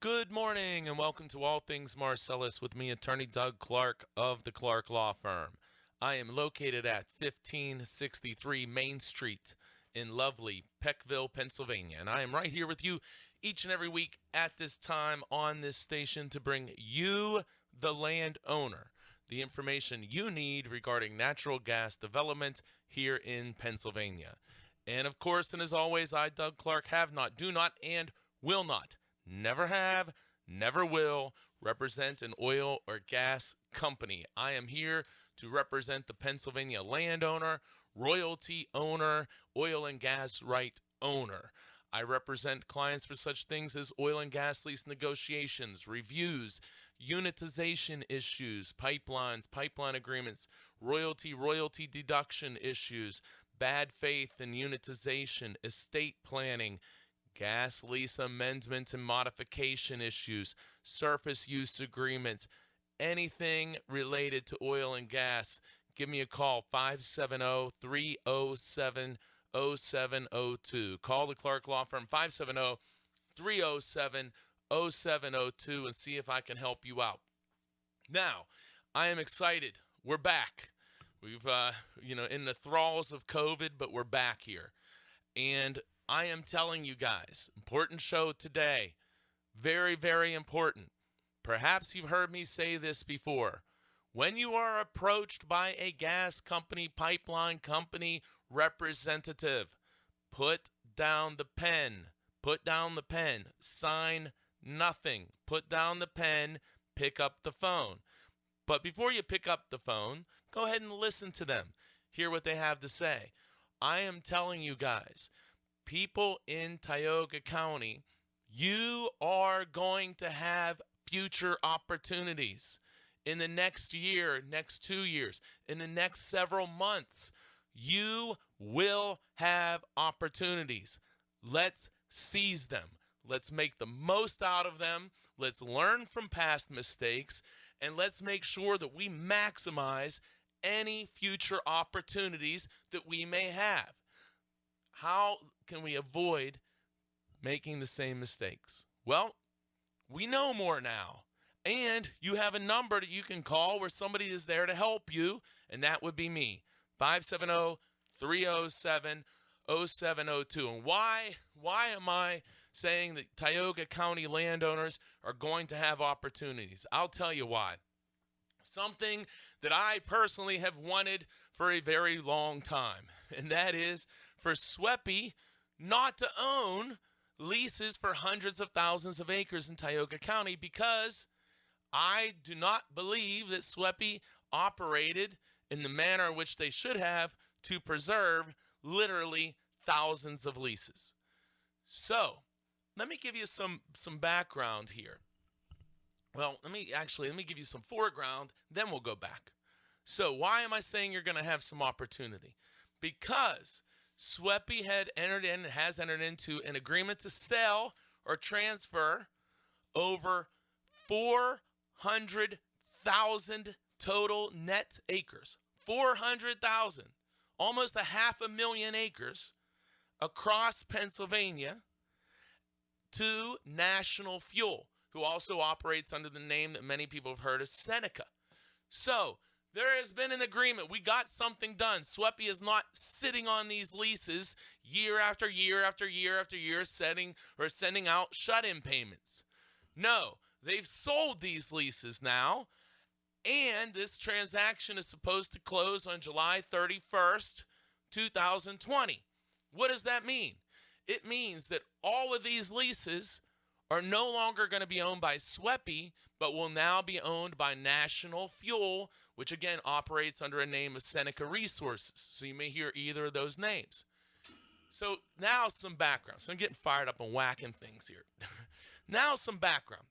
Good morning and welcome to All Things Marcellus with me, attorney Doug Clark of the Clark Law Firm. I am located at 1563 Main Street in lovely Peckville, Pennsylvania, and I am right here with you each and every week at this time on this station to bring you, the landowner, the information you need regarding natural gas development here in Pennsylvania. And of course, and as always, I, Doug Clark, have not, do not, and will not, never have, never will represent an oil or gas company. I am here to represent the Pennsylvania landowner, royalty owner, oil and gas right owner. I represent clients for such things as oil and gas lease negotiations, reviews, unitization issues, pipelines, pipeline agreements, royalty deduction issues, bad faith and unitization, estate planning, gas lease amendment and modification issues, surface use agreements, anything related to oil and gas. Give me a call, 570-307-0702. Call the Clark Law Firm, 570-307-0702, and see if I can help you out. Now, I am excited. We're back. We've, in the thralls of COVID, but we're back here. And I am telling you guys, important show today. Very, very important. Perhaps you've heard me say this before. When you are approached by a gas company, pipeline company representative, put down the pen. Put down the pen. Sign nothing. Put down the pen. Pick up the phone. But before you pick up the phone, go ahead and listen to them. Hear what they have to say. I am telling you guys, people in Tioga County, you are going to have future opportunities in the next year, next 2 years, in the next several months. You will have opportunities. Let's seize them. Let's make the most out of them. Let's learn from past mistakes, and let's make sure that we maximize any future opportunities that we may have. How can we avoid making the same mistakes? Well, we know more now. And you have a number that you can call where somebody is there to help you, and that would be me, 570-307-0702. And why am I saying that Tioga County landowners are going to have opportunities? I'll tell you why. Something that I personally have wanted for a very long time, and that is for SWEPI not to own leases for hundreds of thousands of acres in Tioga County, because I do not believe that SWEPI operated in the manner in which they should have to preserve literally thousands of leases. So let me give you some background here. Well, let me give you some foreground, then we'll go back. So why am I saying you're going to have some opportunity? Because SWEPI has entered into an agreement to sell or transfer over 400,000 total net acres. 400,000, almost 500,000 acres across Pennsylvania to National Fuel, who also operates under the name that many people have heard as Seneca. So there has been an agreement. We got something done. SWEPI is not sitting on these leases year after year after year after year, sending out shut-in payments. No, they've sold these leases now, and this transaction is supposed to close on July 31st, 2020. What does that mean? It means that all of these leases are no longer going to be owned by SWEPI, but will now be owned by National Fuel, which again operates under a name of Seneca Resources. So you may hear either of those names. So now some background. So I'm getting fired up and whacking things here. Now some background.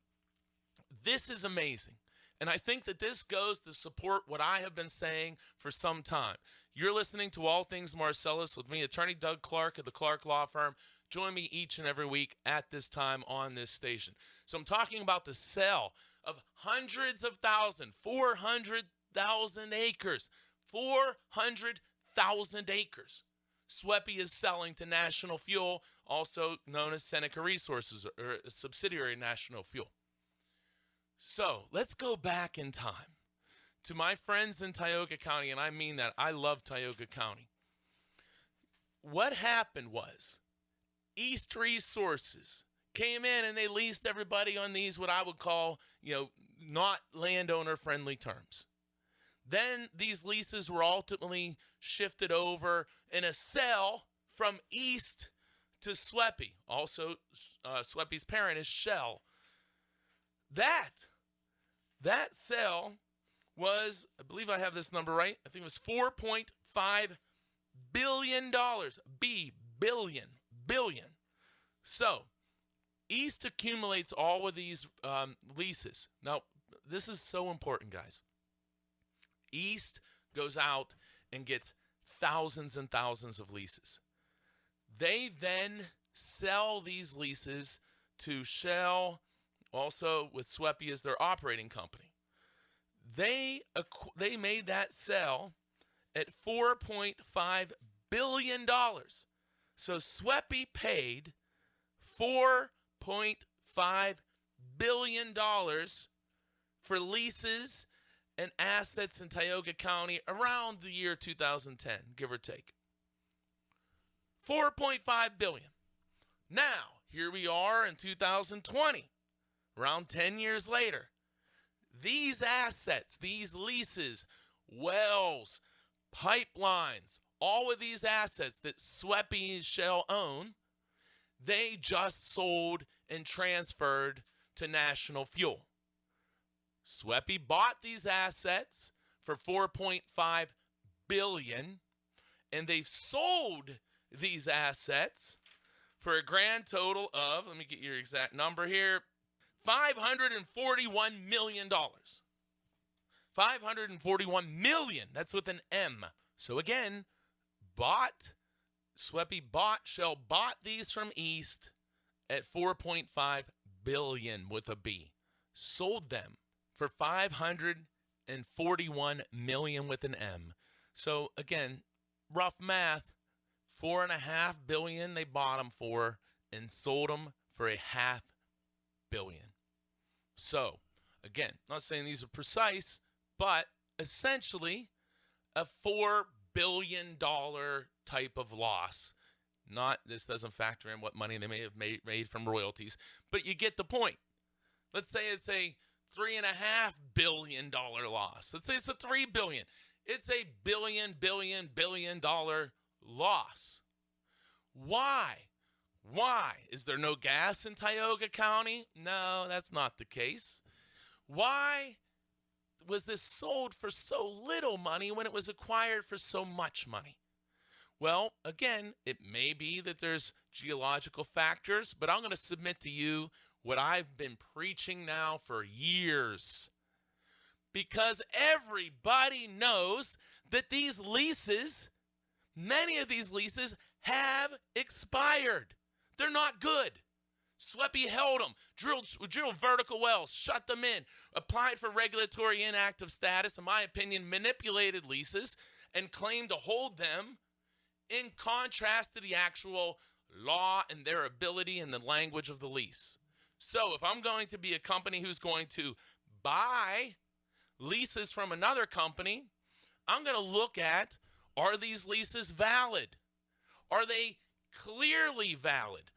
This is amazing. And I think that this goes to support what I have been saying for some time. You're listening to All Things Marcellus with me, attorney Doug Clark of the Clark Law Firm. Join me each and every week at this time on this station. So I'm talking about the sale of hundreds of thousands, 400,000 acres, 400,000 acres. SWEPI is selling to National Fuel, also known as Seneca Resources, or a subsidiary of National Fuel. So let's go back in time to my friends in Tioga County, and I mean that. I love Tioga County. What happened was East Resources came in and they leased everybody on these, what I would call, not landowner-friendly terms. Then these leases were ultimately shifted over in a sale from East to SWEPI. Also, SWEPI's parent is Shell. That sale was, I believe I have this number right, I think it was $4.5 billion. Billion. So, East accumulates all of these leases. Now, this is so important, guys. East goes out and gets thousands and thousands of leases. They then sell these leases to Shell, also with SWEPI as their operating company. They made that sale at $4.5 billion. So SWEPI paid $4.5 billion for leases and assets in Tioga County around the year 2010, give or take. $4.5 billion. Now, here we are in 2020, around 10 years later. These assets, these leases, wells, pipelines, all of these assets that SWEPI and Shell own, they just sold and transferred to National Fuel. SWEPI bought these assets for $4.5 billion, and they've sold these assets for a grand total of, let me get your exact number here, $541 million. $541 million. That's with an M. So again, Shell bought these from East at $4.5 billion with a B. Sold them for $541 million with an M. So again, rough math, $4.5 billion they bought them for and sold them for $500 million. So again, not saying these are precise, but essentially a $4 billion type of loss. This doesn't factor in what money they may have made from royalties, but you get the point. Let's say it's a $3.5 billion loss. Let's say it's a $3 billion. It's a billion dollar loss. Why? Why? Is there no gas in Tioga County? No, that's not the case. Why was this sold for so little money when it was acquired for so much money? Well, again, it may be that there's geological factors, but I'm going to submit to you what I've been preaching now for years. Because everybody knows that these leases, many of these leases have expired. They're not good. SWEPI held them, drilled vertical wells, shut them in, applied for regulatory inactive status, in my opinion, manipulated leases, and claimed to hold them in contrast to the actual law and their ability and the language of the lease. So if I'm going to be a company who's going to buy leases from another company, I'm going to look at, are these leases valid? Are they clearly valid?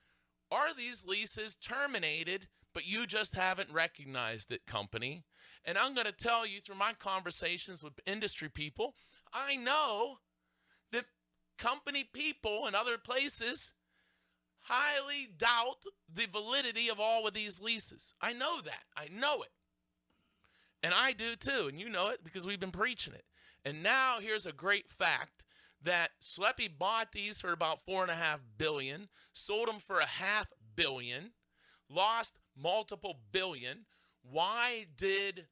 Are these leases terminated, but you just haven't recognized it, company? And I'm going to tell you through my conversations with industry people, I know that company people in other places highly doubt the validity of all of these leases. I know that. I know it. And I do too, and you know it because we've been preaching it. And now here's a great fact that SWEPI bought these for about $4.5 billion, sold them for $500 million, lost multiple billion. Why did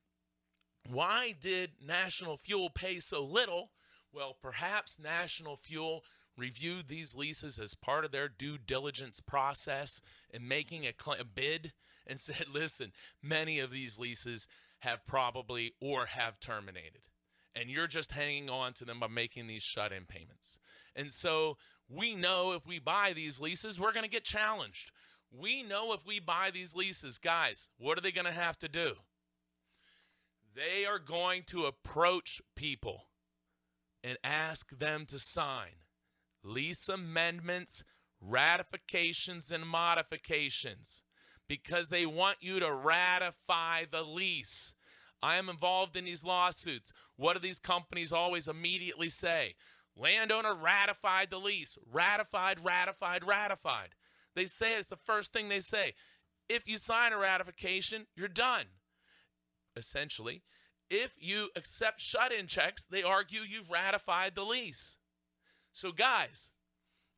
National Fuel pay so little? Well, perhaps National Fuel reviewed these leases as part of their due diligence process in making a bid and said, listen, many of these leases have probably or have terminated. And you're just hanging on to them by making these shut-in payments. And so We know if we buy these leases, we're going to get challenged. We know if we buy these leases, guys, what are they going to have to do? They are going to approach people and ask them to sign lease amendments, ratifications, and modifications because they want you to ratify the lease. I am involved in these lawsuits. What do these companies always immediately say? Landowner ratified the lease. Ratified, ratified, ratified. They say it's the first thing they say. If you sign a ratification, you're done. Essentially, if you accept shut-in checks, they argue you've ratified the lease. So guys,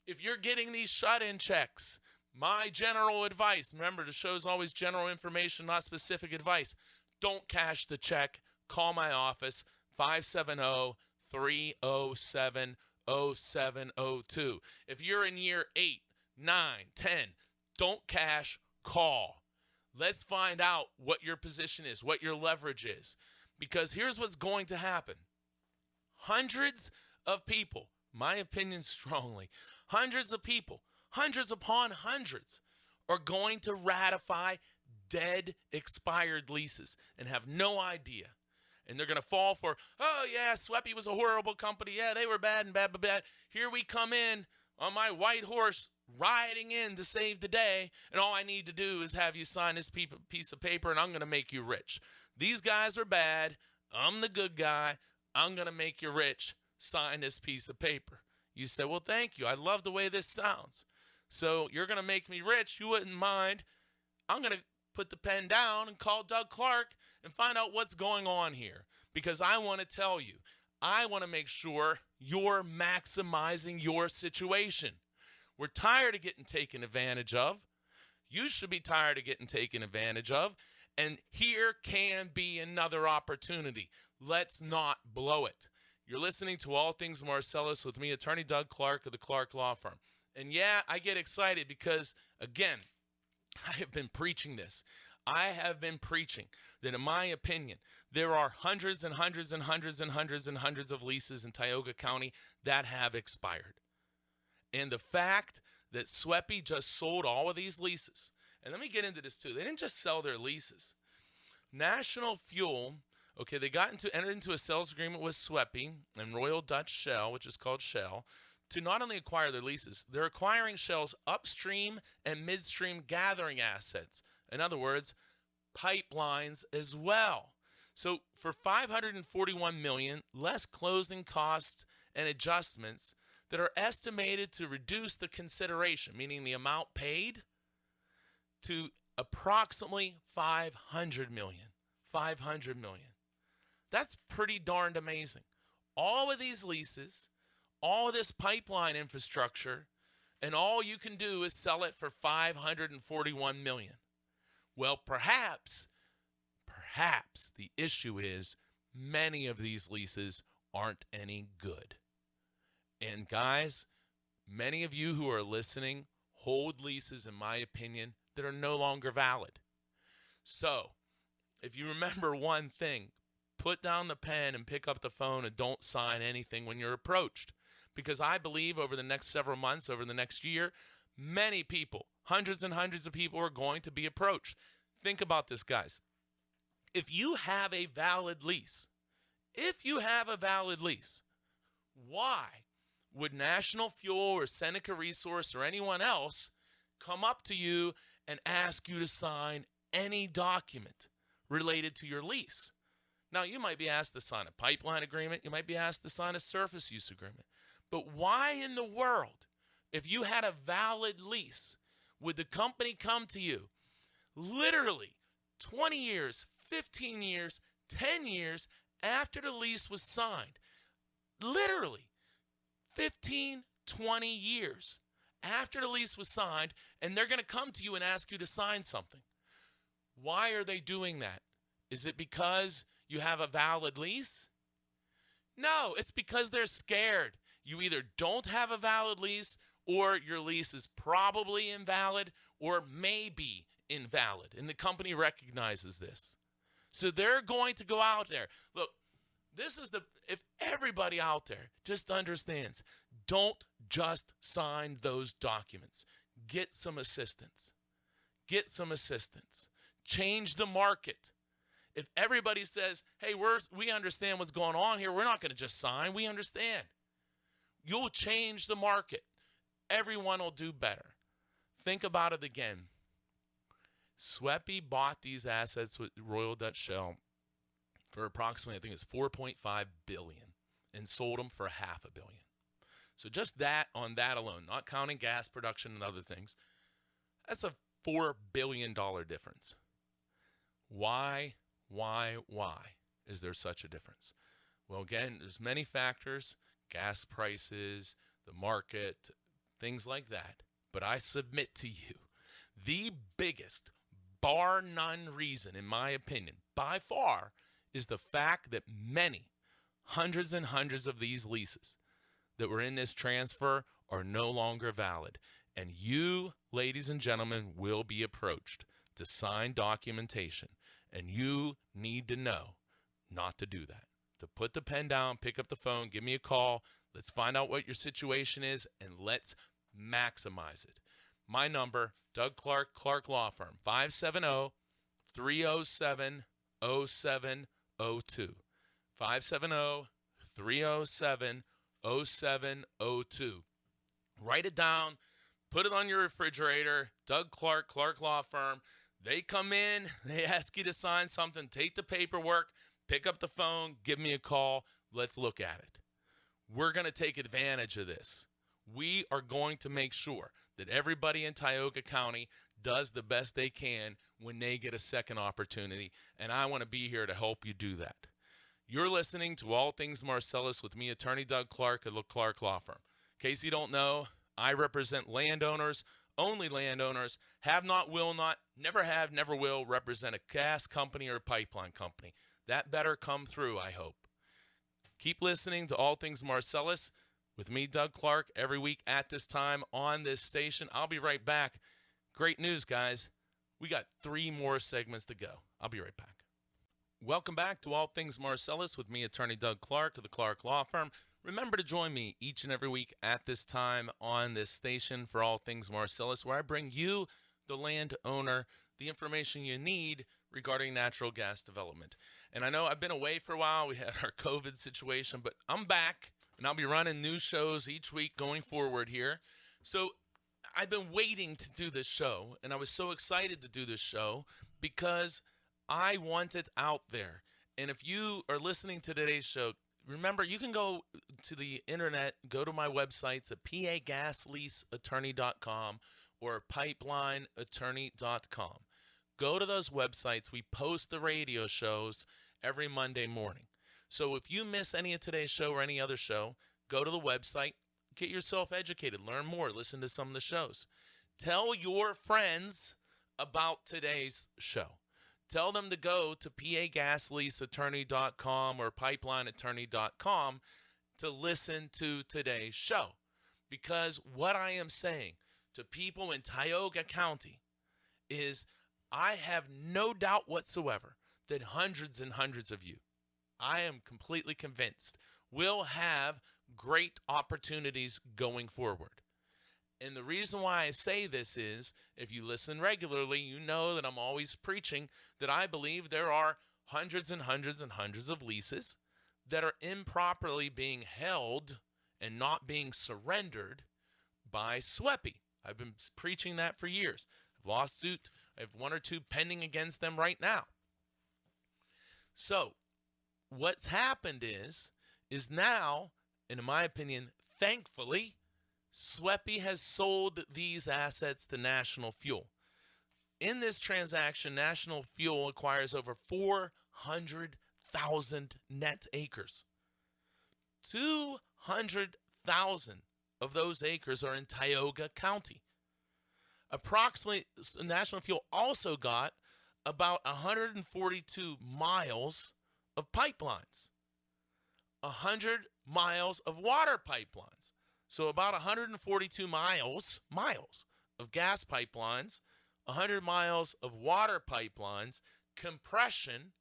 if you're getting these shut-in checks, my general advice, remember the show's always general information, not specific advice. Don't cash the check. Call my office, 570-307-0702. If you're in year 8, 9, 10, don't cash, call. Let's find out what your position is, what your leverage is. Because here's what's going to happen. Hundreds of people, my opinion strongly, hundreds of people, hundreds upon hundreds, are going to ratify dead, expired leases and have no idea. And they're going to fall for, oh, yeah, Sweppy was a horrible company. Yeah, they were bad and bad, bad, bad. Here we come in on my white horse, riding in to save the day, and all I need to do is have you sign this piece of paper, and I'm going to make you rich. These guys are bad. I'm the good guy. I'm going to make you rich. Sign this piece of paper. You say, well, thank you. I love the way this sounds. So you're going to make me rich. You wouldn't mind. I'm going to put the pen down and call Doug Clark and find out what's going on here, because I want to tell you, I want to make sure you're maximizing your situation. We're tired of getting taken advantage of. You should be tired of getting taken advantage of. And here can be another opportunity. Let's not blow it. You're listening to All Things Marcellus with me, Attorney Doug Clark of the Clark Law Firm. And yeah, I get excited because, again, I have been preaching this. I have been preaching that, in my opinion, there are hundreds and hundreds and hundreds and hundreds and hundreds of leases in Tioga County that have expired. And the fact that Sweppy just sold all of these leases, and let me get into this too. They didn't just sell their leases. National Fuel, okay, they entered into a sales agreement with Sweppy and Royal Dutch Shell, which is called Shell, to not only acquire their leases, they're acquiring Shell's upstream and midstream gathering assets. In other words, pipelines as well. So for $541 million, less closing costs and adjustments that are estimated to reduce the consideration, meaning the amount paid, to approximately $500 million. $500 million. That's pretty darned amazing. All of these leases, all of this pipeline infrastructure, and all you can do is sell it for $541 million. Well, perhaps the issue is many of these leases aren't any good. And guys, many of you who are listening hold leases, in my opinion, that are no longer valid. So, if you remember one thing, put down the pen and pick up the phone and don't sign anything when you're approached. Because I believe over the next several months, over the next year, many people, hundreds and hundreds of people are going to be approached. Think about this, guys. If you have a valid lease, why would National Fuel or Seneca Resource or anyone else come up to you and ask you to sign any document related to your lease? Now, you might be asked to sign a pipeline agreement. You might be asked to sign a surface use agreement. But why in the world, if you had a valid lease, would the company come to you literally 20 years, 15 years, 10 years after the lease was signed? Literally 15, 20 years after the lease was signed, and they're going to come to you and ask you to sign something. Why are they doing that? Is it because you have a valid lease? No, it's because they're scared. You either don't have a valid lease, or your lease is probably invalid or may be invalid, and the company recognizes this. So they're going to go out there. Look, if everybody out there just understands, don't Just sign those documents. Get some assistance. Get some assistance. Change the market. If everybody says, hey, we understand what's going on here, we're not going to just sign. We understand. You'll change the market. Everyone will do better. Think about it again. Sweppy bought these assets with Royal Dutch Shell for approximately, I think it's $4.5 billion, and sold them for $500 million. So just that on that alone, not counting gas production and other things, that's a $4 billion difference. Why is there such a difference? Well, again, there's many factors, gas prices, the market, things like that. But I submit to you, the biggest, bar none reason, in my opinion, by far, is the fact that many, hundreds and hundreds of these leases that were in this transfer are no longer valid. And you, ladies and gentlemen, will be approached to sign documentation. And you need to know not to do that. To put the pen down, pick up the phone, give me a call. Let's find out what your situation is, and let's maximize it. My number, Doug Clark, Clark Law Firm, 570-307-0702. 570-307-0702. Write it down. Put it on your refrigerator. Doug Clark, Clark Law Firm. They come in. They ask you to sign something. Take the paperwork. Pick up the phone. Give me a call. Let's look at it. We're going to take advantage of this. We are going to make sure that everybody in Tioga County does the best they can when they get a second opportunity, and I want to be here to help you do that. You're listening to All Things Marcellus with me, Attorney Doug Clark at the Clark Law Firm. In case you don't know, I represent landowners, only landowners, have not, will not, never have, never will represent a gas company or a pipeline company. That better come through, I hope. Keep listening to All Things Marcellus with me, Doug Clark, every week at this time on this station. I'll be right back. Great news, guys. We got 3 more segments to go. I'll be right back. Welcome back to All Things Marcellus with me, Attorney Doug Clark of the Clark Law Firm. Remember to join me each and every week at this time on this station for All Things Marcellus, where I bring you, the landowner, the information you need regarding natural gas development. And I know I've been away for a while. We had our COVID situation, but I'm back, and I'll be running new shows each week going forward here. So I've been waiting to do this show, and I was so excited to do this show because I want it out there. And if you are listening to today's show, remember, you can go to the internet, go to my websites at pagasleaseattorney.com or pipelineattorney.com. Go to those websites. We post the radio shows every Monday morning. So if you miss any of today's show or any other show, go to the website, get yourself educated, learn more, listen to some of the shows. Tell your friends about today's show. Tell them to go to pagasleaseattorney.com or pipelineattorney.com to listen to today's show. Because what I am saying to people in Tioga County is I have no doubt whatsoever that hundreds and hundreds of you, I am completely convinced, will have great opportunities going forward. And the reason why I say this is, if you listen regularly, you know that I'm always preaching that I believe there are hundreds and hundreds and hundreds of leases that are improperly being held and not being surrendered by SWEPI. I've been preaching that for years. Lawsuit, I have 1 or 2 pending against them right now. So what's happened is now, and in my opinion, thankfully, SWEPI has sold these assets to National Fuel. In this transaction, National Fuel acquires over 400,000 net acres. 200,000 of those acres are in Tioga County. Approximately, National Fuel also got about 142 miles of pipelines, 100 miles of water pipelines. So about 142 miles of gas pipelines, 100 miles of water pipelines, compression,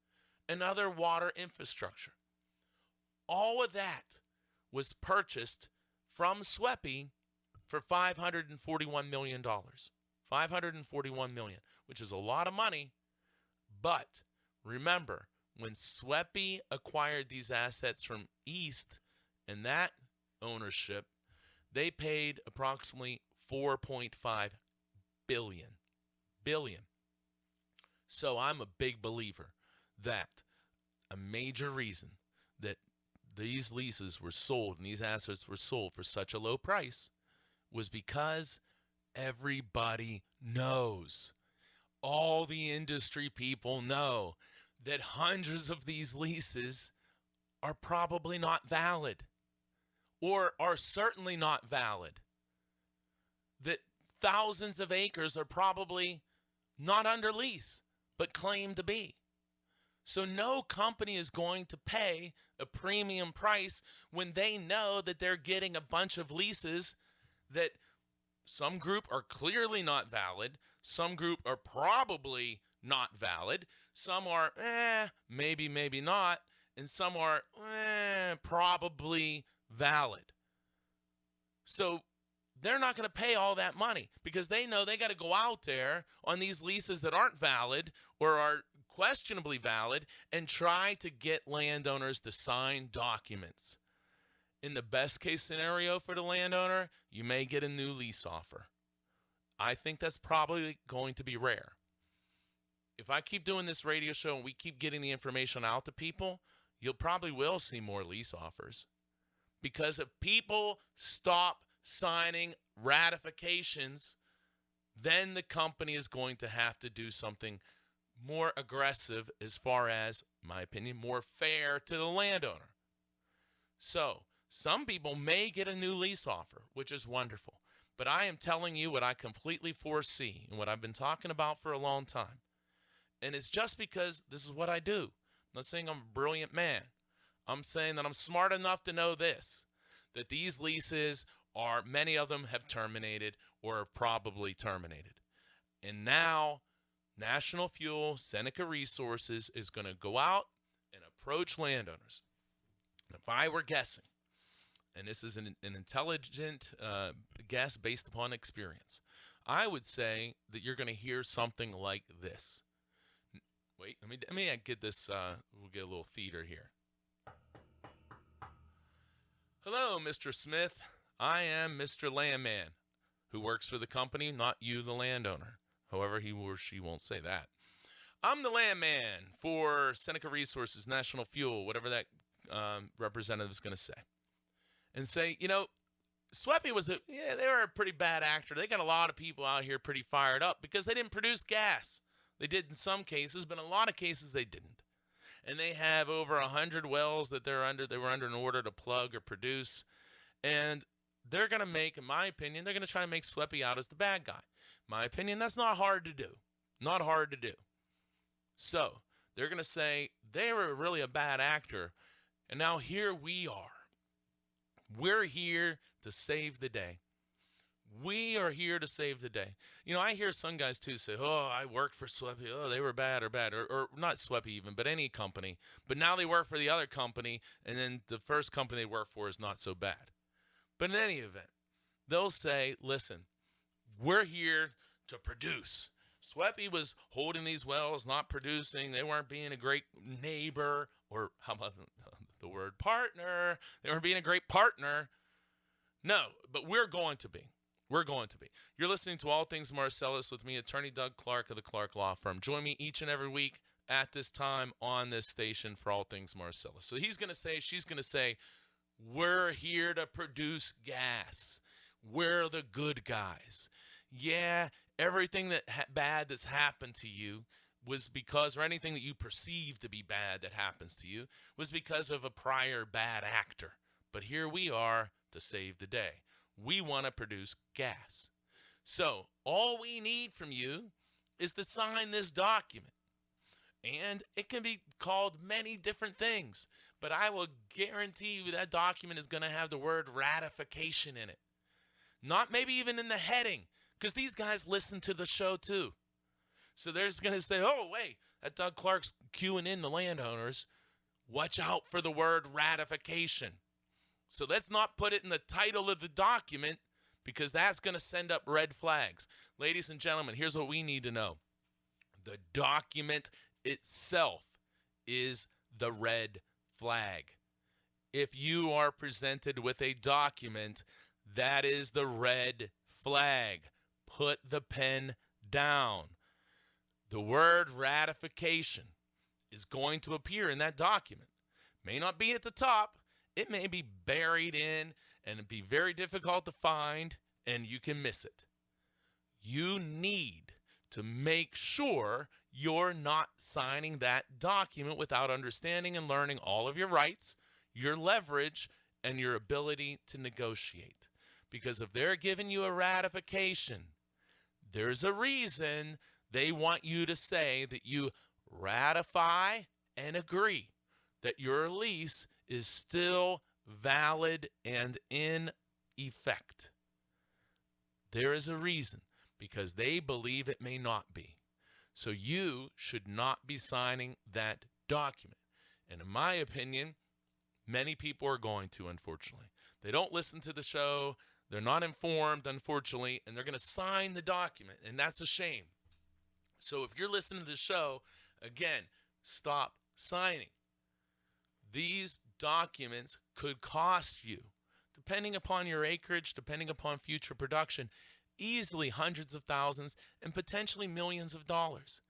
and other water infrastructure. All of that was purchased from SWEPI for $541 million. $541 million, which is a lot of money. But remember, when SWEPI acquired these assets from East and that ownership, they paid approximately $4.5 billion. So I'm a big believer that a major reason that these leases were sold and these assets were sold for such a low price was because everybody knows, all the industry people know, that hundreds of these leases are probably not valid, or are certainly not valid. That thousands of acres are probably not under lease, but claim to be. So no company is going to pay a premium price when they know that they're getting a bunch of leases that some group are clearly not valid, some group are probably not valid, some are maybe, maybe not, and some are probably valid. So they're not going to pay all that money because they know they got to go out there on these leases that aren't valid or are questionably valid and try to get landowners to sign documents. In the best case scenario for the landowner, you may get a new lease offer. I think that's probably going to be rare. If I keep doing this radio show and we keep getting the information out to people, you'll probably will see more lease offers. Because if people stop signing ratifications, then the company is going to have to do something more aggressive as far as, in my opinion, more fair to the landowner. So, some people may get a new lease offer, which is wonderful. But I am telling you what I completely foresee and what I've been talking about for a long time. And it's just because this is what I do. I'm not saying I'm a brilliant man. I'm saying that I'm smart enough to know this, that these leases are, many of them have terminated or are probably terminated. And now National Fuel, Seneca Resources is going to go out and approach landowners. And if I were guessing, and this is an intelligent guess based upon experience, I would say that you're going to hear something like this. Wait, let me get this, we'll get a little theater here. Hello, Mr. Smith. I am Mr. Landman, who works for the company, not you, the landowner. However, he or she won't say that. I'm the landman for Seneca Resources, National Fuel, whatever that representative is going to say. And say, you know, SWEPI they were a pretty bad actor. They got a lot of people out here pretty fired up because they didn't produce gas. They did in some cases, but in a lot of cases they didn't. And they have over 100 wells that they were under an order to plug or produce. And they're going to make, in my opinion, they're going to try to make SWEPI out as the bad guy. In my opinion, that's not hard to do. Not hard to do. So they're going to say they were really a bad actor. And now here we are. We're here to save the day. We are here to save the day. You know, I hear some guys too say, oh, I worked for SWEPI. Oh, they were bad or not SWEPI even, but any company. But now they work for the other company, and then the first company they work for is not so bad. But in any event, they'll say, listen, we're here to produce. SWEPI was holding these wells, not producing. They weren't being a great neighbor, or how about the word partner? They weren't being a great partner. No, but we're going to be. We're going to be. You're listening to All Things Marcellus with me, Attorney Doug Clark of the Clark Law Firm. Join me each and every week at this time on this station for All Things Marcellus. So he's going to say, she's going to say, we're here to produce gas. We're the good guys. Yeah, everything that bad that's happened to you was because, or anything that you perceive to be bad that happens to you, was because of a prior bad actor. But here we are to save the day. We want to produce gas. So all we need from you is to sign this document. And it can be called many different things. But I will guarantee you that document is going to have the word ratification in it. Not maybe even in the heading, because these guys listen to the show too. So they're just going to say, oh, wait, that Doug Clark's queuing in the landowners. Watch out for the word ratification. So let's not put it in the title of the document, because that's going to send up red flags. Ladies and gentlemen, here's what we need to know. The document itself is the red flag. If you are presented with a document, that is the red flag. Put the pen down. The word ratification is going to appear in that document. May not be at the top. It may be buried in and it'd be very difficult to find, and you can miss it. You need to make sure you're not signing that document without understanding and learning all of your rights, your leverage, and your ability to negotiate. Because if they're giving you a ratification, there's a reason they want you to say that you ratify and agree that your lease is still valid and in effect. There is a reason, because they believe it may not be. So you should not be signing that document. And in my opinion, many people are going to, unfortunately. They don't listen to the show. They're not informed, unfortunately, and they're going to sign the document, and that's a shame. So if you're listening to the show, again, stop signing. These documents could cost you, depending upon your acreage, depending upon future production, easily hundreds of thousands and potentially millions of dollars.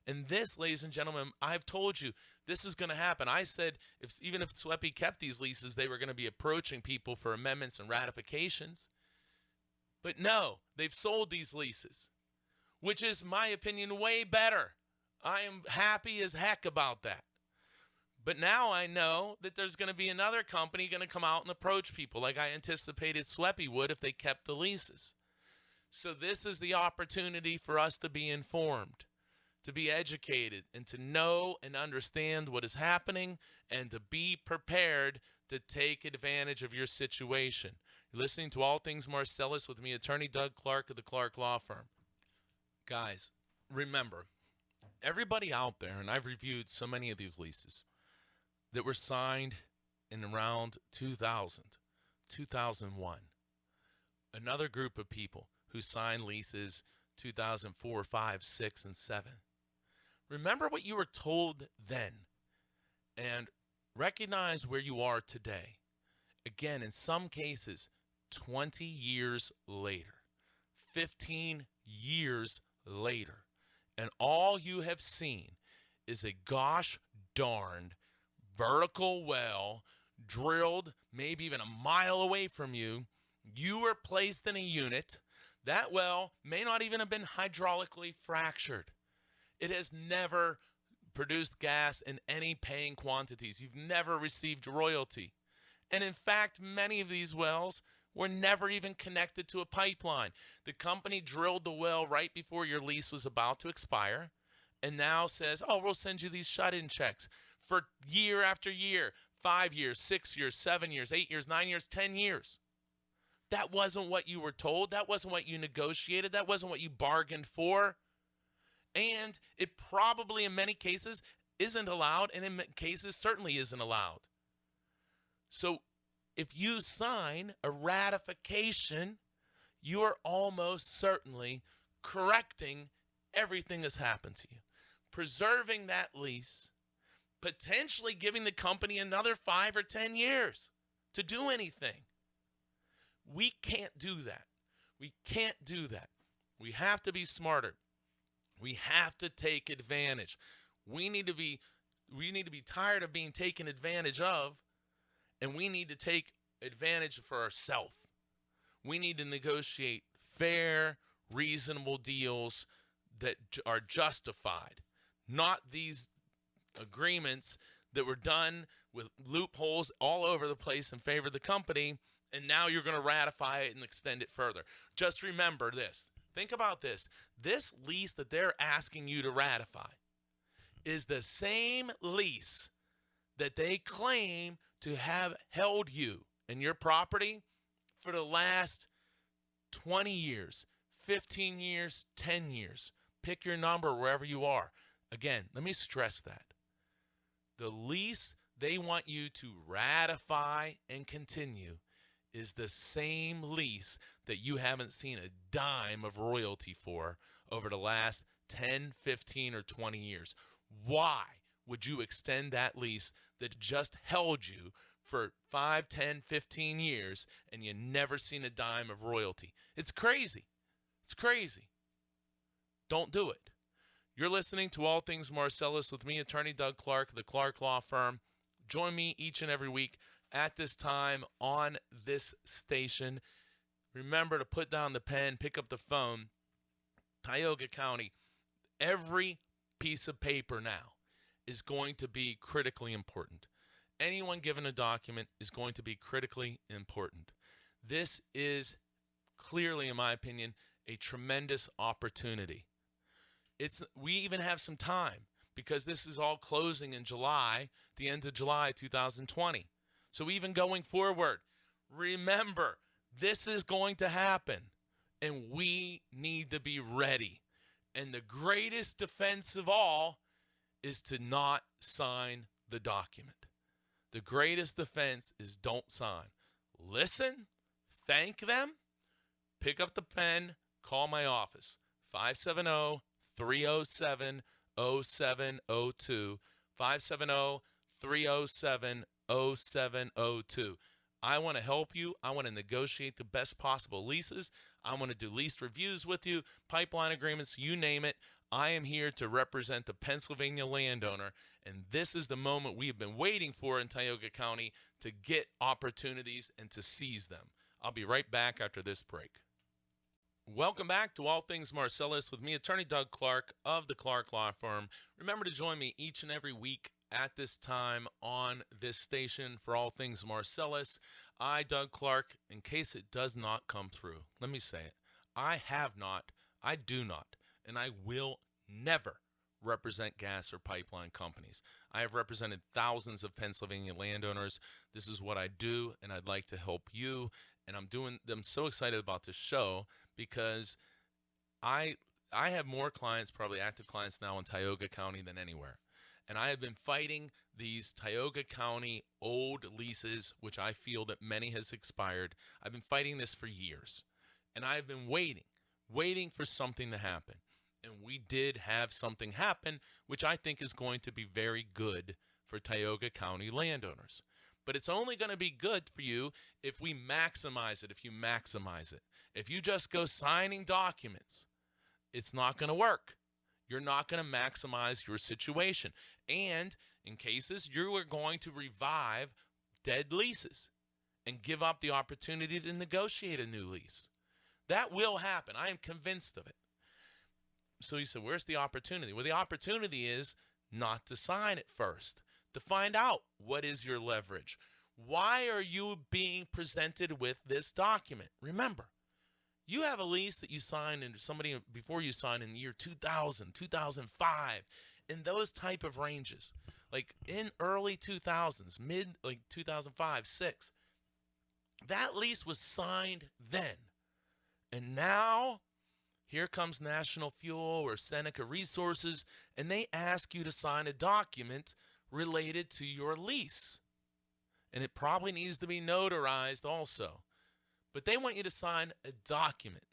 And this, ladies and gentlemen, I've told you, this is going to happen. I said even if SWEPI kept these leases, they were going to be approaching people for amendments and ratifications. But no, they've sold these leases, which is, my opinion, way better. I am happy as heck about that. But now I know that there's going to be another company going to come out and approach people like I anticipated SWEPI would if they kept the leases. So this is the opportunity for us to be informed, to be educated, and to know and understand what is happening and to be prepared to take advantage of your situation. You're listening to All Things Marcellus with me, Attorney Doug Clark of the Clark Law Firm. Guys, remember, everybody out there, and I've reviewed so many of these leases that were signed in around 2000, 2001. Another group of people who signed leases 2004, 5, 6, and 7. Remember what you were told then and recognize where you are today. Again, in some cases, 20 years later, 15 years later, and all you have seen is a gosh darned vertical well drilled maybe even a mile away from you. You were placed in a unit. That well may not even have been hydraulically fractured. It has never produced gas in any paying quantities. You've never received royalty. And in fact, many of these wells were never even connected to a pipeline. The company drilled the well right before your lease was about to expire and now says, oh, we'll send you these shut-in checks for year after year, 5 years, 6 years, 7 years, 8 years, 9 years, 10 years. That wasn't what you were told. That wasn't what you negotiated. That wasn't what you bargained for. And it probably in many cases isn't allowed, and in cases certainly isn't allowed. So if you sign a ratification, you are almost certainly correcting everything that's happened to you, preserving that lease, potentially giving the company another 5 or 10 years to do anything. We can't do that. We can't do that. We have to be smarter. We have to take advantage. We need to be tired of being taken advantage of, and we need to take advantage for ourselves. We need to negotiate fair, reasonable deals that are justified, not these agreements that were done with loopholes all over the place in favor of the company, and now you're going to ratify it and extend it further. Just remember this. Think about this. This lease that they're asking you to ratify is the same lease that they claim to have held you and your property for the last 20 years, 15 years, 10 years. Pick your number wherever you are. Again, let me stress that. The lease they want you to ratify and continue is the same lease that you haven't seen a dime of royalty for over the last 10, 15, or 20 years. Why would you extend that lease that just held you for 5, 10, 15 years and you never seen a dime of royalty? It's crazy. It's crazy. Don't do it. You're listening to All Things Marcellus with me, Attorney Doug Clark, the Clark Law Firm. Join me each and every week at this time on this station. Remember to put down the pen, pick up the phone. Tioga County, every piece of paper now is going to be critically important. Anyone given a document is going to be critically important. This is clearly, in my opinion, a tremendous opportunity. We even have some time because this is all closing in July, the end of July 2020. So even going forward, remember, this is going to happen, and we need to be ready. And the greatest defense of all is to not sign the document. The greatest defense is don't sign. Listen, thank them, pick up the pen, call my office, 570-307-0702, 570-307-0702. I want to help you. I want to negotiate the best possible leases. I want to do lease reviews with you, pipeline agreements, you name it. I am here to represent the Pennsylvania landowner, and this is the moment we have been waiting for in Tioga County to get opportunities and to seize them. I'll be right back after this break. Welcome back to All Things Marcellus with me, Attorney Doug Clark of the Clark Law Firm. Remember to join me each and every week at this time on this station for All Things Marcellus. I, Doug Clark, in case it does not come through, let me say it. I have not, I do not, and I will never represent gas or pipeline companies. I have represented thousands of Pennsylvania landowners. This is what I do, and I'd like to help you. And I'm so excited about this show because I have more clients, probably active clients now in Tioga County than anywhere. And I have been fighting these Tioga County old leases, which I feel that many has expired. I've been fighting this for years. And I've been waiting for something to happen. And we did have something happen, which I think is going to be very good for Tioga County landowners. But it's only going to be good for you if we maximize it, if you maximize it. If you just go signing documents, it's not going to work. You're not going to maximize your situation. And in cases, you are going to revive dead leases and give up the opportunity to negotiate a new lease. That will happen. I am convinced of it. So you said, where's the opportunity? Well, the opportunity is not to sign it first, to find out what is your leverage. Why are you being presented with this document? Remember, you have a lease that you signed and somebody before you signed in the year 2000, 2005, in those type of ranges, like in early 2000s, mid like 2005, 6. That lease was signed then. And now here comes National Fuel or Seneca Resources, and they ask you to sign a document related to your lease. And it probably needs to be notarized also. But they want you to sign a document.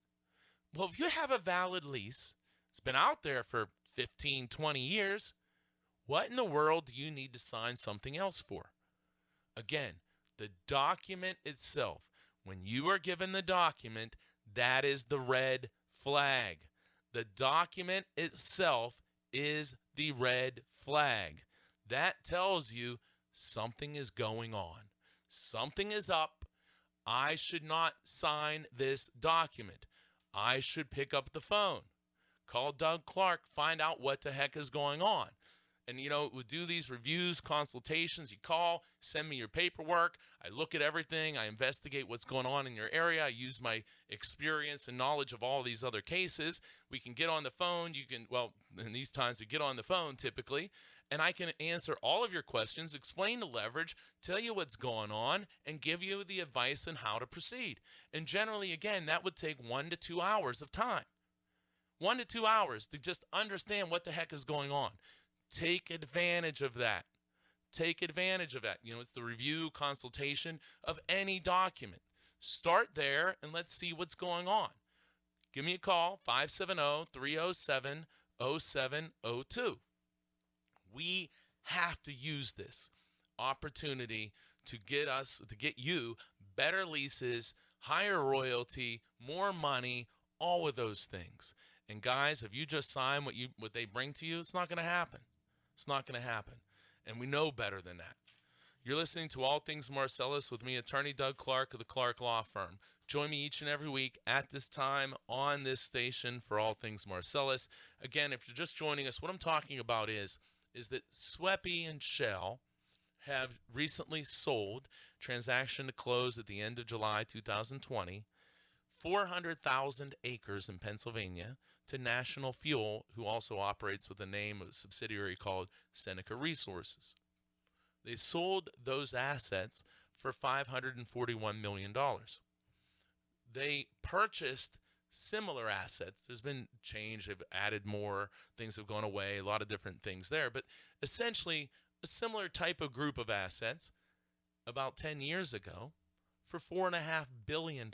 Well, if you have a valid lease, it's been out there for 15, 20 years, what in the world do you need to sign something else for? Again, the document itself, when you are given the document, that is the red flag. The document itself is the red flag. That tells you something is going on. Something is up. I should not sign this document. I should pick up the phone, call Doug Clark, find out what the heck is going on. And, we do these reviews, consultations. You call, send me your paperwork. I look at everything. I investigate what's going on in your area. I use my experience and knowledge of all these other cases. We can get on the phone. In these times we get on the phone typically, and I can answer all of your questions, explain the leverage, tell you what's going on, and give you the advice on how to proceed. And generally, again, that would take 1 to 2 hours of time. 1 to 2 hours to just understand what the heck is going on. Take advantage of that. Take advantage of that. It's the review consultation of any document. Start there and let's see what's going on. Give me a call, 570-307-0702. We have to use this opportunity to get you better leases, higher royalty, more money, all of those things. And guys, if you just sign what they bring to you, it's not going to happen. It's not going to happen. And we know better than that. You're listening to All Things Marcellus with me, attorney Doug Clark of the Clark Law Firm. Join me each and every week at this time on this station for All Things Marcellus. Again, if you're just joining us, what I'm talking about is that Sweppy and Shell have recently sold, transaction to close at the end of July 2020, 400,000 acres in Pennsylvania to National Fuel, who also operates with the name of a subsidiary called Seneca Resources. They sold those assets for $541 million. They purchased similar assets. There's been change. They've added more. Things have gone away. A lot of different things there. But essentially, a similar type of group of assets about 10 years ago for $4.5 billion,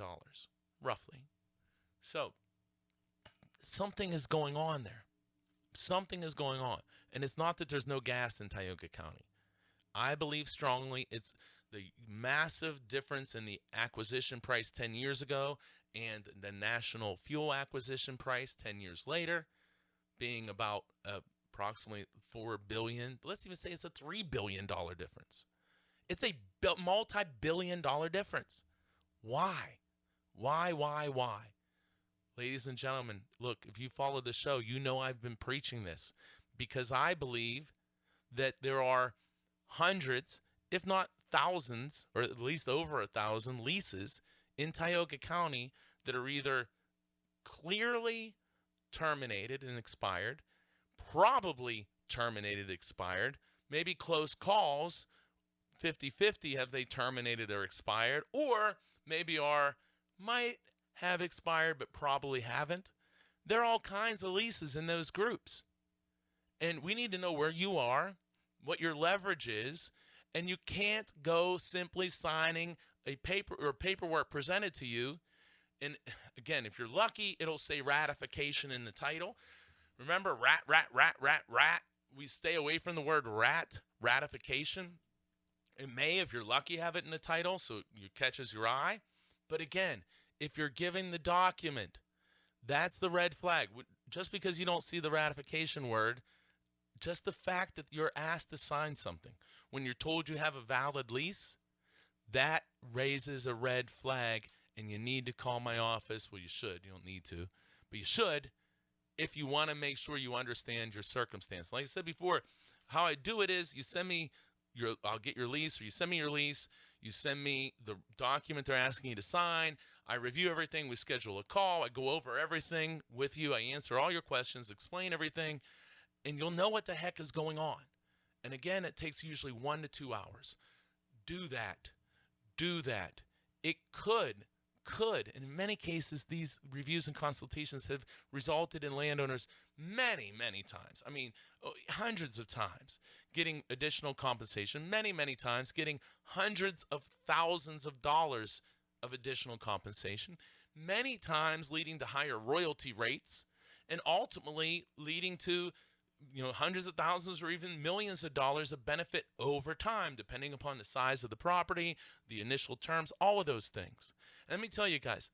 roughly. So something is going on there. Something is going on. And it's not that there's no gas in Tioga County. I believe strongly it's the massive difference in the acquisition price 10 years ago and the National Fuel acquisition price 10 years later being about approximately $4 billion. Let's even say it's a $3 billion difference. It's a multi-billion dollar difference. Why? Why? Ladies and gentlemen, look, if you follow the show, you know I've been preaching this because I believe that there are hundreds, if not thousands, or at least over 1,000 leases in Tioga County that are either clearly terminated and expired, probably terminated, expired, maybe close calls, 50-50 have they terminated or expired, or maybe might have expired but probably haven't. There are all kinds of leases in those groups. And we need to know where you are, what your leverage is, and you can't go simply signing a paper or paperwork presented to you. And again, if you're lucky, it'll say ratification in the title. Remember, rat. We stay away from the word ratification. It may, if you're lucky, have it in the title so it catches your eye. But again, if you're giving the document, that's the red flag. Just because you don't see the ratification word, just the fact that you're asked to sign something when you're told you have a valid lease, that raises a red flag, and you need to call my office. Well, you should. You don't need to, but you should if you want to make sure you understand your circumstance. Like I said before, how I do it is you send me I'll get your lease, or you send me your lease. You send me the document they're asking you to sign. I review everything. We schedule a call. I go over everything with you. I answer all your questions, explain everything. And you'll know what the heck is going on. And again, it takes usually 1 to 2 hours. Do that. It could, and in many cases, these reviews and consultations have resulted in landowners many, many times. I mean, hundreds of times getting additional compensation, many times getting hundreds of thousands of dollars of additional compensation, many times leading to higher royalty rates, and ultimately leading to hundreds of thousands or even millions of dollars of benefit over time, depending upon the size of the property, the initial terms, all of those things. And let me tell you guys,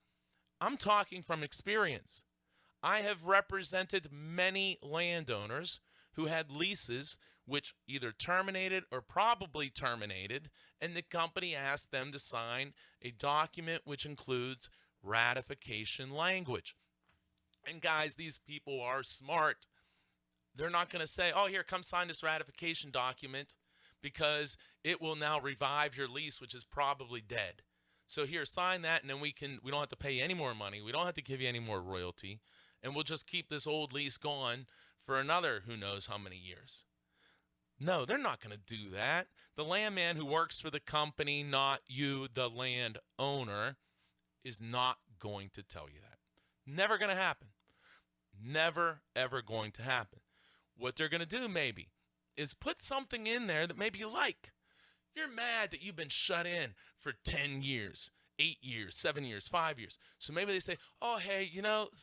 I'm talking from experience. I have represented many landowners who had leases which either terminated or probably terminated, and the company asked them to sign a document which includes ratification language. And guys, these people are smart. They're not going to say, oh, here, come sign this ratification document because it will now revive your lease, which is probably dead. So here, sign that, and then we don't have to pay you any more money. We don't have to give you any more royalty, and we'll just keep this old lease going for another who knows how many years. No, they're not going to do that. The landman who works for the company, not you, the landowner, is not going to tell you that. Never going to happen. Never, ever going to happen. What they're going to do maybe is put something in there that maybe you like. You're mad that you've been shut in for 10 years 8 years, 7 years, 5 years. So maybe they say, oh, hey,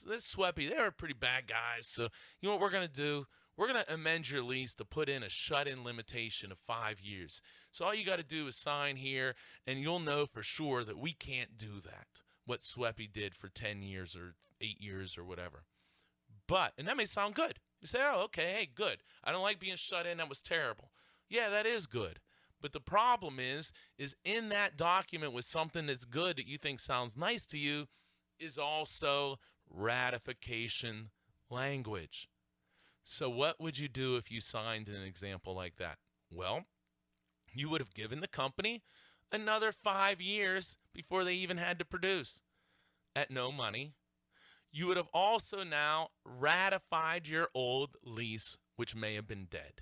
this Sweppy, they were pretty bad guys. So you know what we're going to do? We're going to amend your lease to put in a shut-in limitation of 5 years. So all you got to do is sign here, and you'll know for sure that we can't do that, what Sweppy did for 10 years or 8 years or whatever. And that may sound good. You say, oh, okay, hey, good. I don't like being shut in. That was terrible. Yeah, that is good. But the problem is in that document with something that's good that you think sounds nice to you is also ratification language. So what would you do if you signed an example like that? Well, you would have given the company another 5 years before they even had to produce at no money. You would have also now ratified your old lease, which may have been dead.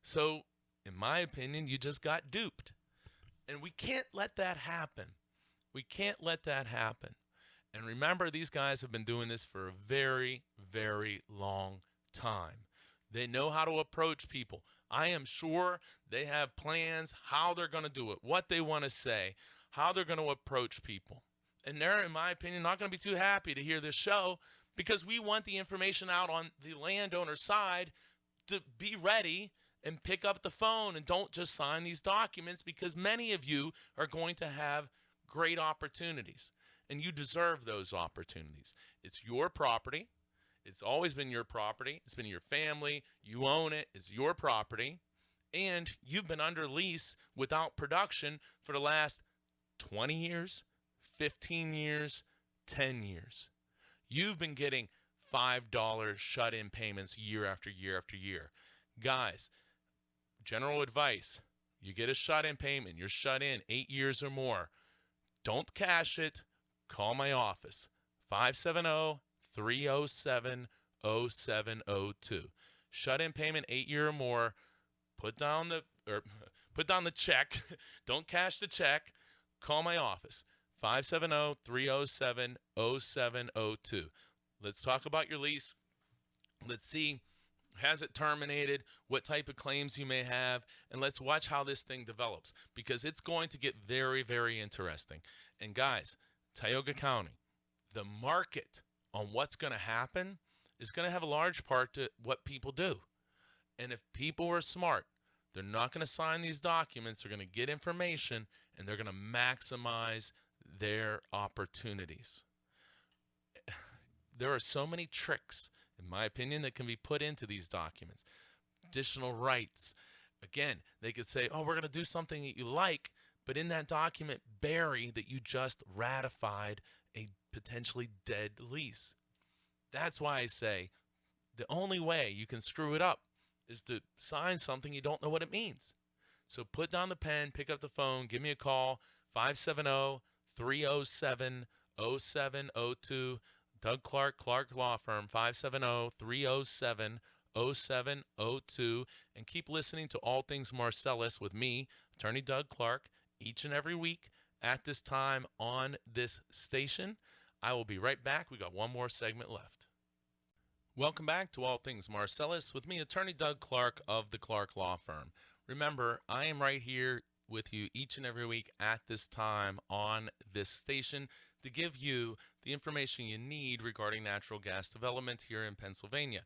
So, in my opinion, you just got duped. And we can't let that happen. We can't let that happen. And remember, these guys have been doing this for a very, very long time. They know how to approach people. I am sure they have plans how they're going to do it, what they want to say, how they're going to approach people. And they're, in my opinion, not going to be too happy to hear this show because we want the information out on the landowner side to be ready and pick up the phone and don't just sign these documents because many of you are going to have great opportunities and you deserve those opportunities. It's your property. It's always been your property. It's been your family. You own it. It's your property. And you've been under lease without production for the last 20 years, 15 years, 10 years. You've been getting $5 shut-in payments year after year after year. Guys, general advice, you get a shut-in payment, you're shut in 8 years or more. Don't cash it. Call my office, 570-307-0702. Shut-in payment 8 year or more. Put down the check. Don't cash the check. Call my office, 570-307-0702. Let's talk about your lease. Let's see, has it terminated? What type of claims you may have? And let's watch how this thing develops because it's going to get very, very interesting. And guys, Tioga County, the market on what's going to happen is going to have a large part to what people do. And if people are smart, they're not going to sign these documents. They're going to get information, and they're going to maximize their opportunities. There are so many tricks, in my opinion, that can be put into these documents. Additional rights. Again, they could say, oh, we're going to do something that you like, but in that document, bury that you just ratified a potentially dead lease. That's why I say the only way you can screw it up is to sign something you don't know what it means. So put down the pen, pick up the phone, give me a call, 570-307-0702. Doug Clark, Clark Law Firm, 570-307-0702. And keep listening to All Things Marcellus with me, Attorney Doug Clark, each and every week at this time on this station. I will be right back. We got one more segment left. Welcome back to All Things Marcellus with me, Attorney Doug Clark of the Clark Law Firm. Remember, I am right here with you each and every week at this time on this station to give you the information you need regarding natural gas development here in Pennsylvania.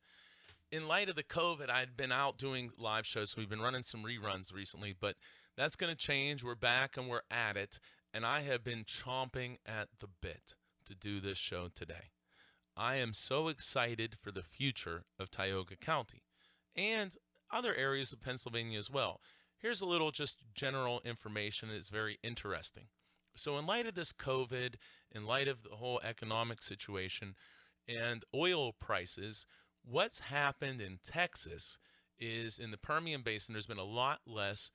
In light of the COVID, I'd been out doing live shows, so we've been running some reruns recently, but that's going to change. We're back and we're at it, and I have been chomping at the bit to do this show today. I am so excited for the future of Tioga County and other areas of Pennsylvania as well. Here's a little just general information. It's very interesting. So in light of this COVID, in light of the whole economic situation and oil prices, what's happened in Texas is in the Permian Basin, there's been a lot less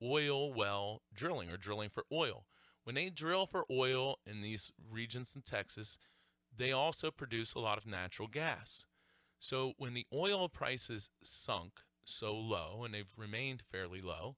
oil well drilling or drilling for oil. When they drill for oil in these regions in Texas, they also produce a lot of natural gas. So when the oil prices sunk so low, and they've remained fairly low,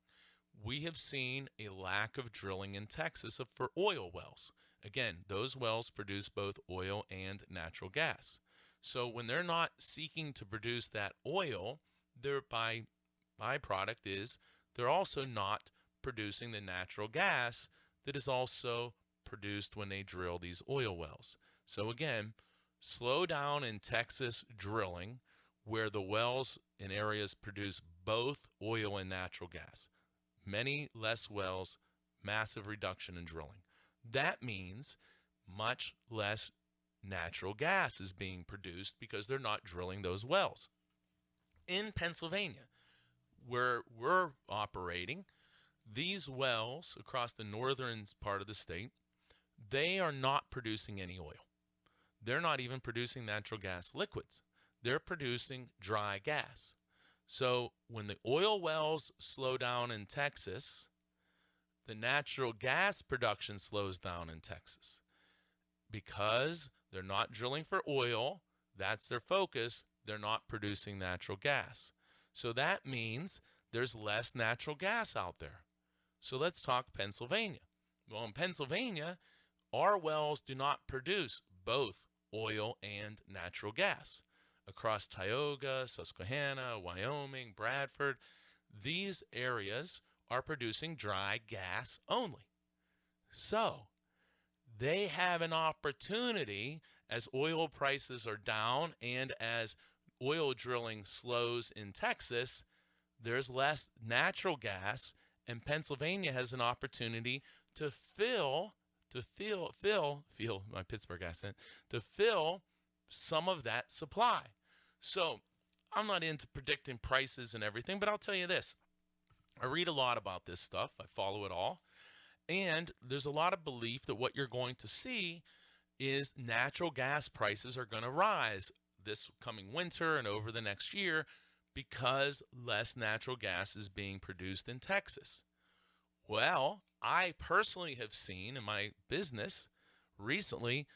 we have seen a lack of drilling in Texas for oil wells. Again, those wells produce both oil and natural gas. So when they're not seeking to produce that oil, their byproduct is they're also not producing the natural gas that is also produced when they drill these oil wells. So again, slow down in Texas drilling where the wells in areas produce both oil and natural gas. Many less wells, massive reduction in drilling. That means much less natural gas is being produced because they're not drilling those wells. In Pennsylvania, where we're operating, these wells across the northern part of the state, they are not producing any oil. They're not even producing natural gas liquids. They're producing dry gas. So when the oil wells slow down in Texas, the natural gas production slows down in Texas. Because they're not drilling for oil, that's their focus, they're not producing natural gas. So that means there's less natural gas out there. So let's talk Pennsylvania. Well, in Pennsylvania, our wells do not produce both oil and natural gas. Across Tioga, Susquehanna, Wyoming, Bradford, these areas are producing dry gas only. So they have an opportunity as oil prices are down and as oil drilling slows in Texas, there's less natural gas, and Pennsylvania has an opportunity to fill my Pittsburgh accent, to fill some of that supply. So I'm not into predicting prices and everything, but I'll tell you this. I read a lot about this stuff. I follow it all. And there's a lot of belief that what you're going to see is natural gas prices are going to rise this coming winter and over the next year because less natural gas is being produced in Texas. Well, I personally have seen in my business recently,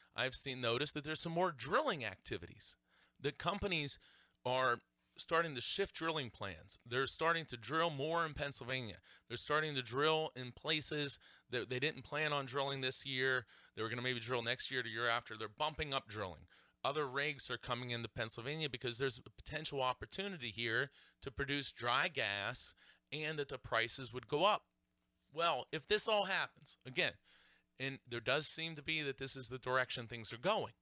noticed that there's some more drilling activities. The companies are starting to shift drilling plans. They're starting to drill more in Pennsylvania. They're starting to drill in places that they didn't plan on drilling this year. They were going to maybe drill next year, the year after. They're bumping up drilling. Other rigs are coming into Pennsylvania because there's a potential opportunity here to produce dry gas and that the prices would go up. Well, if this all happens, again, and there does seem to be that this is the direction things are going,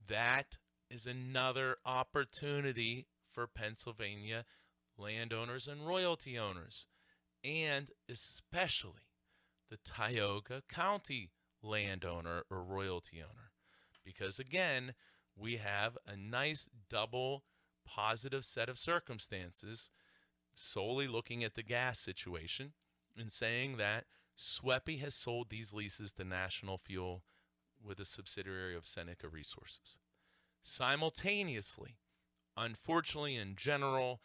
that is another opportunity for Pennsylvania landowners and royalty owners, and especially the Tioga County landowner or royalty owner. Because again, we have a nice double positive set of circumstances solely looking at the gas situation and saying that SWEPI has sold these leases to National Fuel with a subsidiary of Seneca Resources. Simultaneously, unfortunately in general,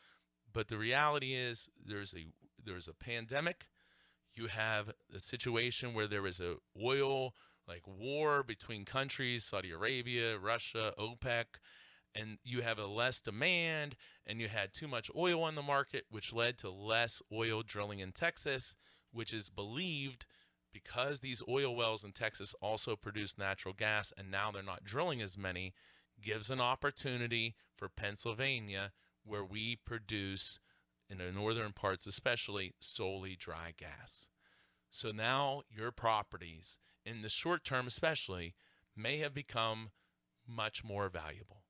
but the reality is there's a pandemic. You have a situation where there is a oil war between countries, Saudi Arabia, Russia, OPEC, and you have a less demand, and you had too much oil on the market, which led to less oil drilling in Texas, which is believed because these oil wells in Texas also produce natural gas, and now they're not drilling as many, gives an opportunity for Pennsylvania, where we produce, in the northern parts especially, solely dry gas. So now your properties, in the short term especially, may have become much more valuable.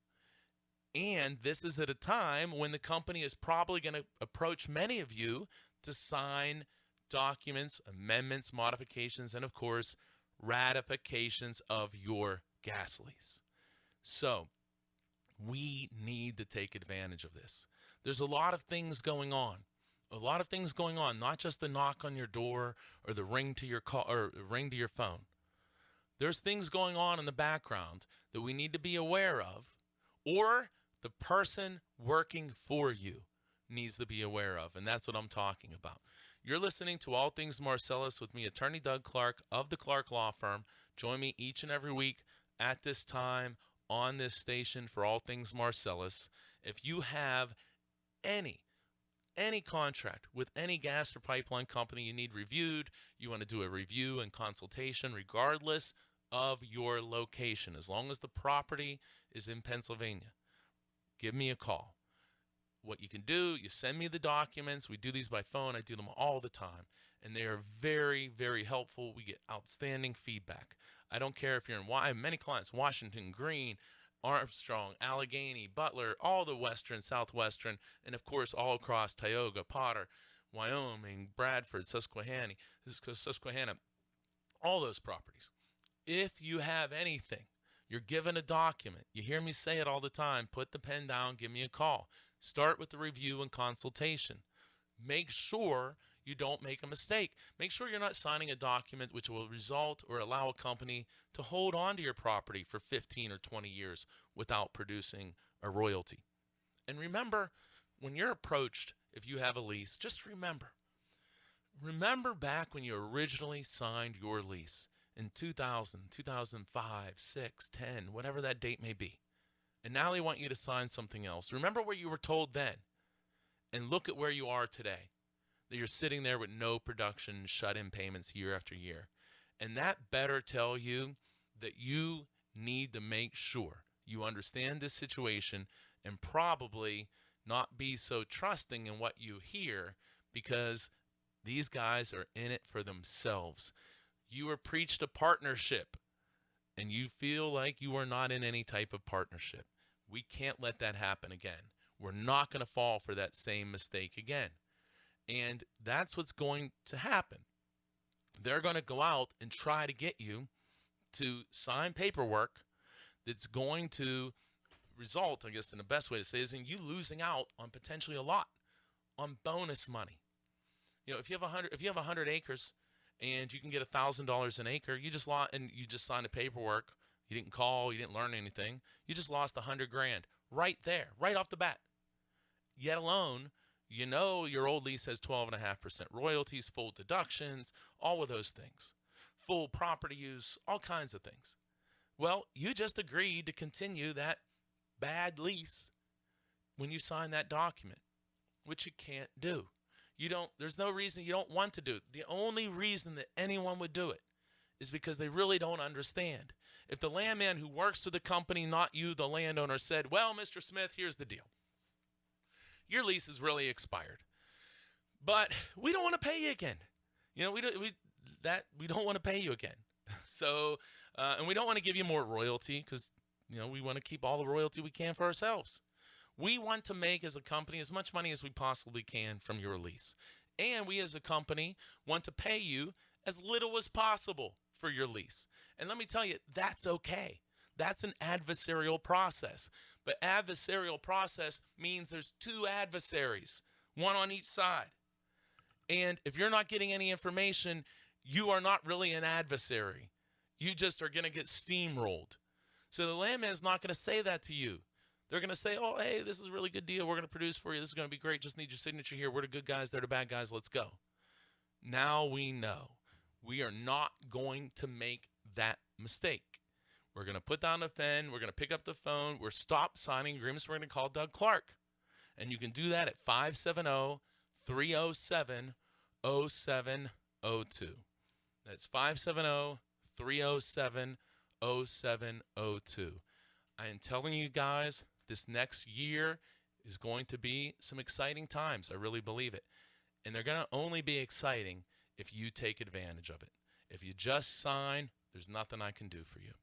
And this is at a time when the company is probably going to approach many of you to sign documents, amendments, modifications, and of course, ratifications of your gas lease. So we need to take advantage of this. There's a lot of things going on. Not just the knock on your door or the ring to your call or ring to your phone. There's things going on in the background that we need to be aware of, or the person working for you needs to be aware of, and that's what I'm talking about. You're listening to All Things Marcellus with me, Attorney Doug Clark of the Clark Law Firm. Join me each and every week at this time on this station for All Things Marcellus. If you have any contract with any gas or pipeline company you need reviewed, you want to do a review and consultation regardless of your location, as long as the property is in Pennsylvania, give me a call. what you can do, you send me the documents. We do these by phone. I do them all the time. And they are very, very helpful. We get outstanding feedback. I don't care if you're in, I have many clients, Washington, Greene, Armstrong, Allegheny, Butler, all the western, southwestern, and of course all across Tioga, Potter, Wyoming, Bradford, Susquehanna, all those properties. If you have anything, you're given a document. You hear me say it all the time. Put the pen down, give me a call. Start with the review and consultation. Make sure you don't make a mistake. Make sure you're not signing a document which will result or allow a company to hold on to your property for 15 or 20 years without producing a royalty. And remember, when you're approached, if you have a lease, just remember back when you originally signed your lease in 2000, 2005, 6, 10, whatever that date may be. And now they want you to sign something else. Remember what you were told then, and look at where you are today. That you're sitting there with no production, shut-in payments year after year. And that better tell you that you need to make sure you understand this situation and probably not be so trusting in what you hear, because these guys are in it for themselves. You are preached a partnership, and you feel like you are not in any type of partnership. We can't let that happen again. We're not going to fall for that same mistake again. And that's what's going to happen. They're going to go out and try to get you to sign paperwork that's going to result, I guess in the best way to say, is in you losing out on potentially a lot on bonus money. You know, if you have 100 acres and you can get $1,000 an acre, you just signed the paperwork. You didn't call, you didn't learn anything. You just lost $100,000 right there, right off the bat. Yet alone, you know your old lease has 12.5% royalties, full deductions, all of those things, full property use, all kinds of things. Well, you just agreed to continue that bad lease when you sign that document, which you can't do. There's no reason you don't want to do it. The only reason that anyone would do it is because they really don't understand. If the landman who works for the company, not you, the landowner, said, well, Mr. Smith, here's the deal. Your lease is really expired, but we don't want to pay you again. You know, we don't want to pay you again. So, and we don't want to give you more royalty because, you know, we want to keep all the royalty we can for ourselves. We want to make, as a company, as much money as we possibly can from your lease. And we, as a company, want to pay you as little as possible for your lease. And let me tell you, that's okay. That's an adversarial process. But adversarial process means there's two adversaries, one on each side. And if you're not getting any information, you are not really an adversary. You just are going to get steamrolled. So the landman's not going to say that to you. They're going to say, oh, hey, this is a really good deal. We're going to produce for you. This is going to be great. Just need your signature here. We're the good guys. They're the bad guys. Let's go. Now we know. We are not going to make that mistake. We're going to put down the pen. We're going to pick up the phone. We're stop signing agreements. We're going to call Doug Clark. And you can do that at 570-307-0702. That's 570-307-0702. I am telling you guys, this next year is going to be some exciting times. I really believe it. And they're going to only be exciting if you take advantage of it. If you just sign, there's nothing I can do for you.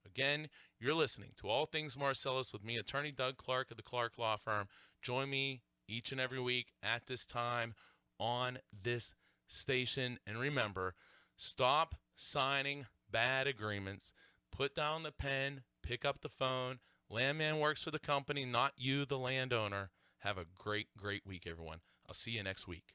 Again, you're listening to All Things Marcellus with me, attorney Doug Clark of the Clark Law Firm. Join me each and every week at this time on this station. And remember, stop signing bad agreements. Put down the pen, pick up the phone. Landman works for the company, not you, the landowner. Have a great, great week, everyone. I'll see you next week.